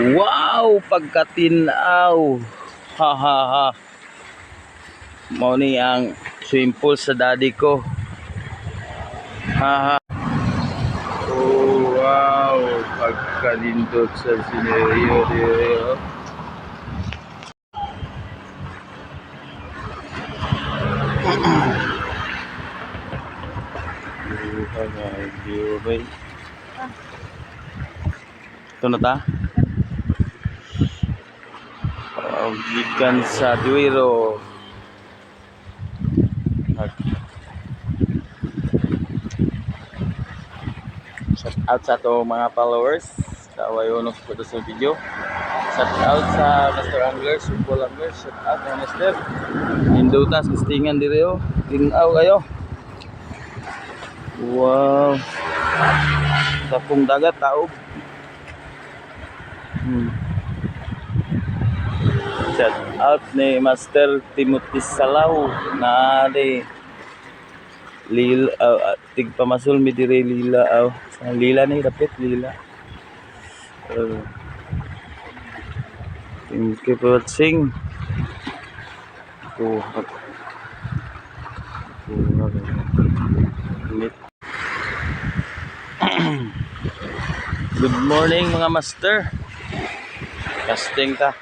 Wow, pagkatinaw. Ha ha ha. Mao ni ang swimming pool sa daddy ko. Ha ha. Oh, wow, pagkalindot sa scenario. Ito na ta. Gikan sa Duiro. Shout out sa to mga followers. Kaway unos ko sa video. Shout out sa Master Angler, Football Angler. Shout out sa Master. Indutas, kistingan diri oh. Tingaw kayo. Wow. Tapong dagat taob. Shout out ni Master Timothy Salaw na di lila tig pamasul mi dire lila sa lila ni dapit lila. Thank you for watching. Good morning mga master. Casting ta.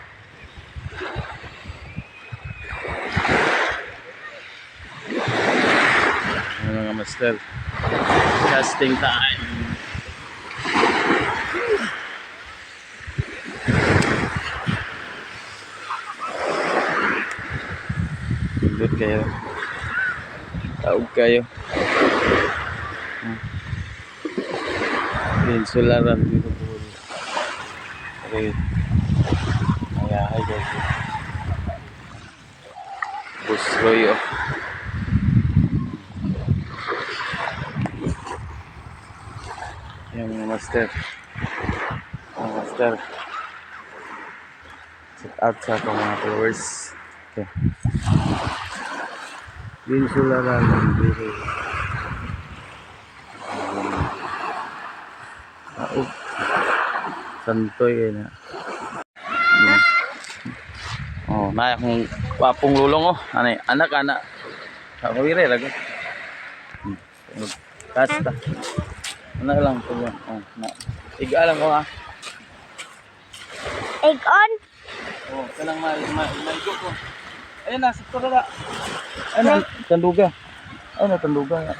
Mga master. Casting time. Good kayo. Taog kayo. Insularan dito po. Okay. Ay guys. Busroy oh. Yan mga master. Mga master. Check out sa akong mga followers. Okay. Insularan dito. Santoy kayo na. Oh, na akong papong lulong oh. Anak. Ako ire lago. Kasta. Ano lang to yan. Oh, na. Iga lang ko ha. Egg on. Oh, kanang maigo ko. Ayun na, sakto na. Ayun, tanduga. Ayun na, tanduga.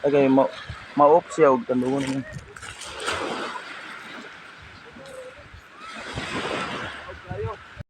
Tagay, ma-off siya og tanduga.